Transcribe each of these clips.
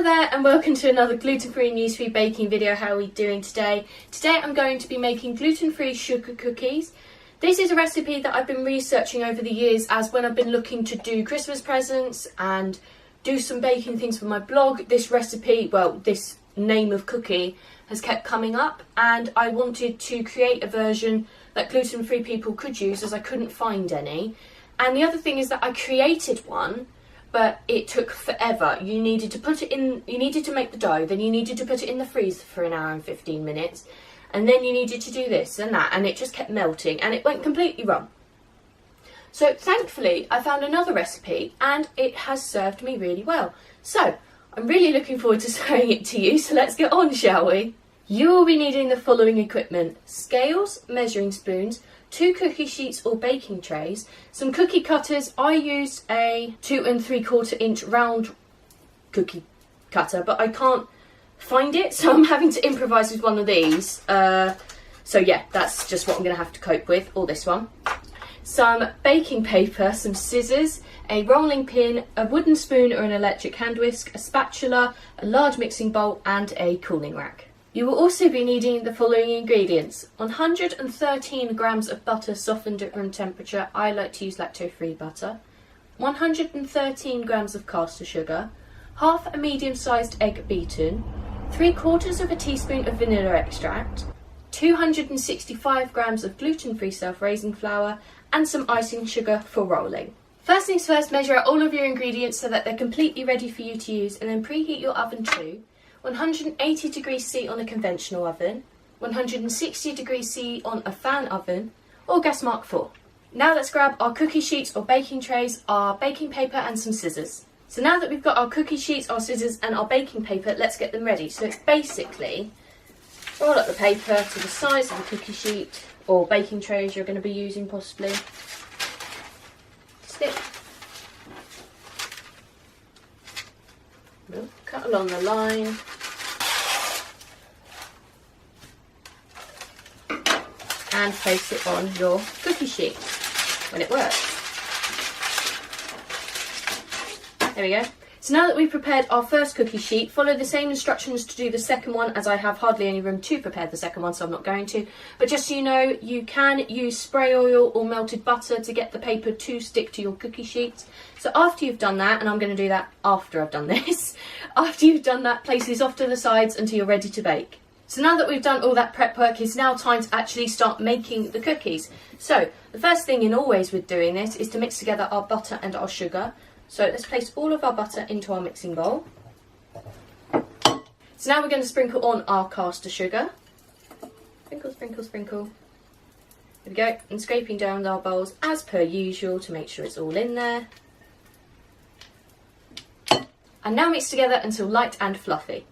Hello there and welcome to another gluten-free and yeast-free baking video. How are we doing today? Today I'm going to be making gluten-free sugar cookies. This is a recipe that I've been researching over the years as when I've been looking to do Christmas presents and do some baking things for my blog. This recipe, well, this name of cookie has kept coming up and I wanted to create a version that gluten-free people could use as I couldn't find any. And the other thing is that I created one, but it took forever. You needed to put it in, you needed to make the dough, then you needed to put it in the freezer for an hour and 15 minutes, and then you needed to do this and that, and it just kept melting, and it went completely wrong. So thankfully, I found another recipe, and it has served me really well. So, I'm really looking forward to showing it to you, so let's get on, shall we? You will be needing the following equipment: scales, measuring spoons, 2 cookie sheets or baking trays, some cookie cutters. I used a 2 3/4 inch round cookie cutter, but I can't find it, so I'm having to improvise with one of these. So yeah, that's just what I'm going to have to cope with, or this one. Some baking paper, some scissors, a rolling pin, a wooden spoon or an electric hand whisk, a spatula, a large mixing bowl and a cooling rack. You will also be needing the following ingredients: 113 grams of butter softened at room temperature. I like to use lactofree butter. 113 grams of caster sugar, half a medium-sized egg beaten, 3/4 of a teaspoon of vanilla extract, 265 grams of gluten-free self-raising flour, and some icing sugar for rolling. First things first, measure out all of your ingredients so that they're completely ready for you to use, and then preheat your oven to 180 degrees C on a conventional oven, 160 degrees C on a fan oven, or gas mark 4. Now let's grab our cookie sheets or baking trays, our baking paper and some scissors. So now that we've got our cookie sheets, our scissors and our baking paper, let's get them ready. So it's basically roll up the paper to the size of the cookie sheet or baking trays you're going to be using possibly. Snip. Cut along the line. And place it on your cookie sheet when it works. There we go. So now that we've prepared our first cookie sheet, follow the same instructions to do the second one, as I have hardly any room to prepare the second one, so I'm not going to. But just so you know, you can use spray oil or melted butter to get the paper to stick to your cookie sheets. So after you've done that, and I'm going to do that after I've done this, after you've done that, place these off to the sides until you're ready to bake. So now that we've done all that prep work, it's now time to actually start making the cookies. So the first thing in always with doing this is to mix together our butter and our sugar. So let's place all of our butter into our mixing bowl. So now we're going to sprinkle on our caster sugar. Sprinkle, sprinkle, sprinkle. There we go. And scraping down our bowls as per usual to make sure it's all in there. And now mix together until light and fluffy.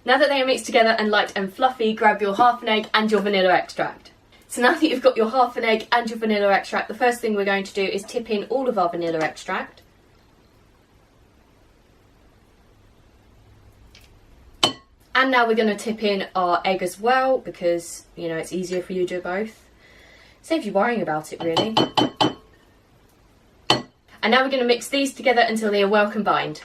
Now that they are mixed together and light and fluffy, grab your half an egg and your vanilla extract. So now that you've got your half an egg and your vanilla extract, the first thing we're going to do is tip in all of our vanilla extract. And now we're going to tip in our egg as well, because, you know, it's easier for you to do both. Saves you worrying about it, really. And now we're going to mix these together until they are well combined.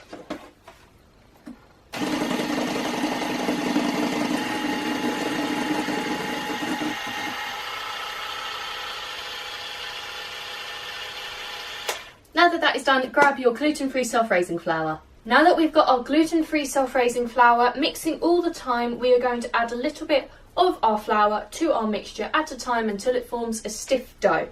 Now that that is done, grab your gluten-free self-raising flour. Now that we've got our gluten-free self-raising flour, mixing all the time, we are going to add a little bit of our flour to our mixture at a time until it forms a stiff dough.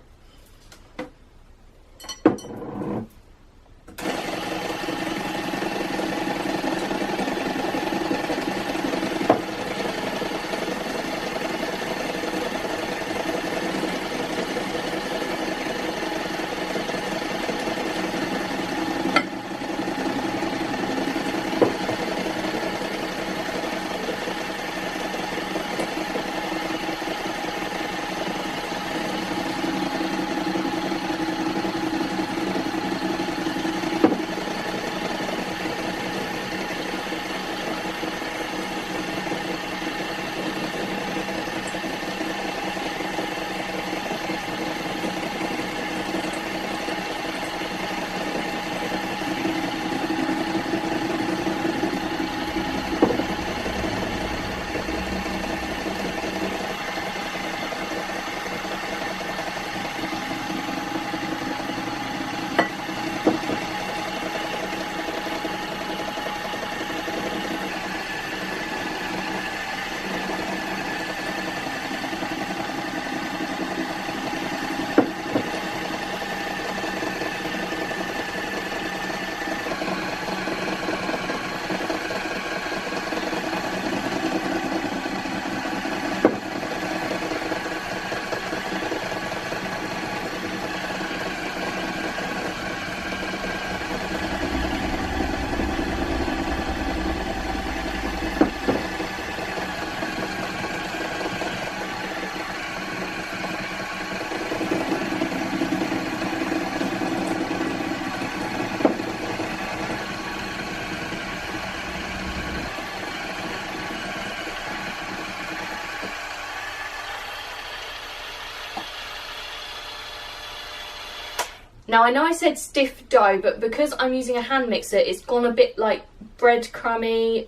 Now I know I said stiff dough, but because I'm using a hand mixer, it's gone a bit like breadcrumby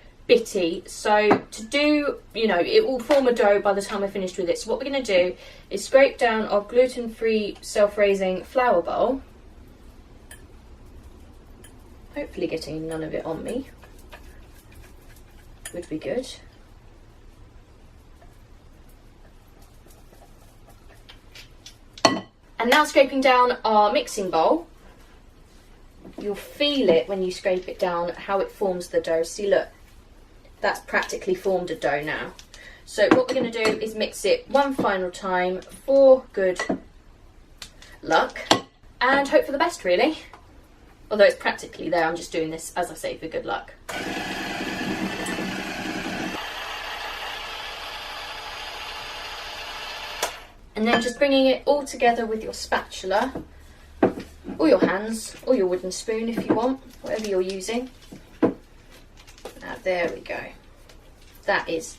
/ bitty. So to do, you know, it will form a dough by the time I finished with it. So what we're going to do is scrape down our gluten-free self-raising flour bowl. Hopefully getting none of it on me would be good. And now scraping down our mixing bowl. You'll feel it when you scrape it down, how it forms the dough. See, look, that's practically formed a dough now. So what we're going to do is mix it one final time for good luck and hope for the best, really. Although it's practically there, I'm just doing this, as I say, for good luck. And then just bringing it all together with your spatula, or your hands, or your wooden spoon if you want, whatever you're using. Now, there we go. That is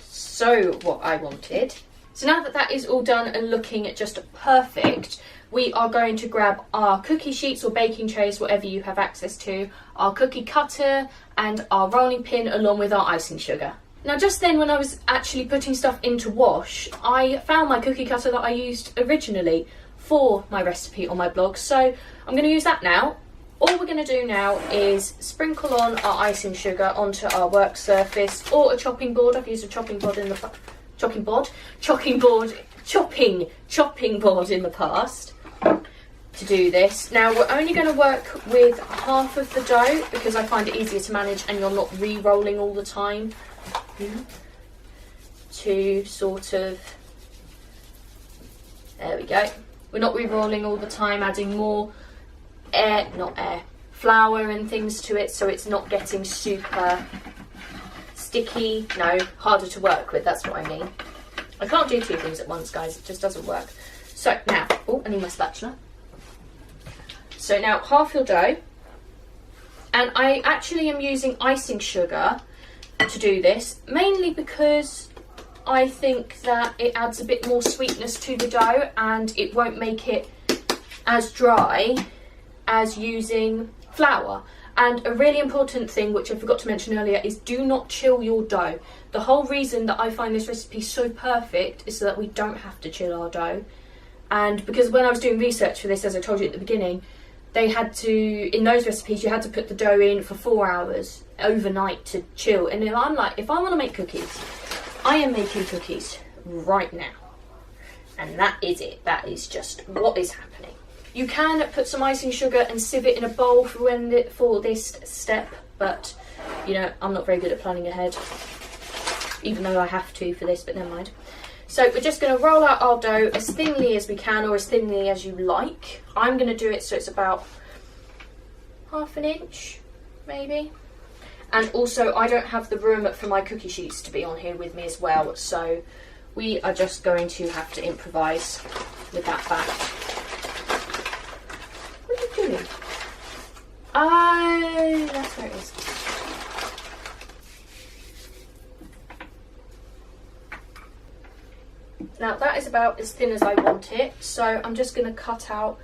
so what I wanted. So now that that is all done and looking just perfect, we are going to grab our cookie sheets or baking trays, whatever you have access to, our cookie cutter and our rolling pin along with our icing sugar. Now just then, when I was actually putting stuff into wash, I found my cookie cutter that I used originally for my recipe on my blog, so I'm going to use that now. All we're going to do now is sprinkle on our icing sugar onto our work surface or a chopping board. I've used a chopping board in the chopping board in the past to do this. Now we're only going to work with half of the dough because I find it easier to manage and you're not re-rolling all the time. To sort of, there we go. We're not re-rolling all the time, adding more flour and things to it, so it's not getting super sticky, harder to work with, that's what I mean. I can't do two things at once, guys, it just doesn't work. So now, I need my spatula. So now half your dough, and I actually am using icing sugar to do this, mainly because I think that it adds a bit more sweetness to the dough and it won't make it as dry as using flour. And a really important thing, which I forgot to mention earlier, is do not chill your dough. The whole reason that I find this recipe so perfect is so that we don't have to chill our dough. And because when I was doing research for this, as I told you at the beginning, they had to, in those recipes, you had to put the dough in for 4 hours overnight to chill. And then I'm like, if I want to make cookies, I am making cookies right now. And that is it. That is just what is happening. You can put some icing sugar and sieve it in a bowl for this step, but you know, I'm not very good at planning ahead, even though I have to for this, but never mind. So we're just going to roll out our dough as thinly as we can, or as thinly as you like. I'm going to do it so it's about ½ an inch, maybe. And also, I don't have the room for my cookie sheets to be on here with me as well, so we are just going to have to improvise with that back. What are you doing? Oh, that's where it is. Now that is about as thin as I want it, so I'm just going to cut out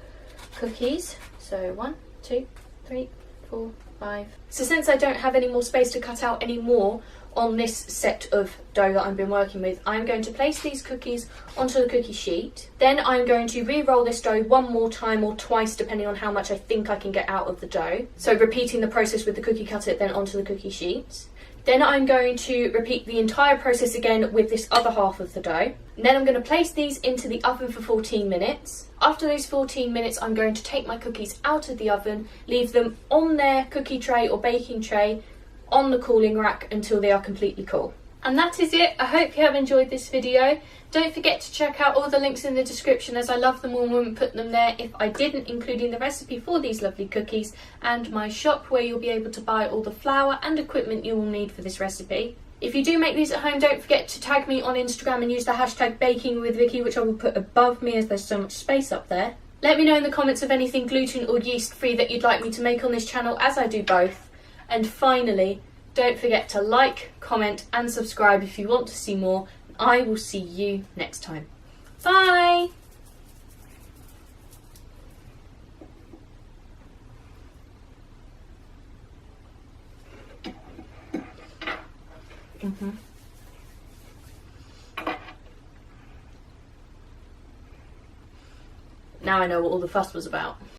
cookies. So 1, 2, 3, 4, 5. So since I don't have any more space to cut out any more on this set of dough that I've been working with, I'm going to place these cookies onto the cookie sheet. Then I'm going to re-roll this dough one more time or twice, depending on how much I think I can get out of the dough. So repeating the process with the cookie cutter, then onto the cookie sheets. Then I'm going to repeat the entire process again with this other half of the dough. And then I'm going to place these into the oven for 14 minutes. After those 14 minutes, I'm going to take my cookies out of the oven, leave them on their cookie tray or baking tray on the cooling rack until they are completely cool. And that is it. I hope you have enjoyed this video. Don't forget to check out all the links in the description, as I love them all when we put them there if I didn't, including the recipe for these lovely cookies and my shop where you'll be able to buy all the flour and equipment you will need for this recipe. If you do make these at home, don't forget to tag me on Instagram and use the hashtag bakingwithvickiie, which I will put above me as there's so much space up there. Let me know in the comments of anything gluten or yeast free that you'd like me to make on this channel, as I do both. And finally, don't forget to like, comment and subscribe if you want to see more. I will see you next time. Bye! Now I know what all the fuss was about.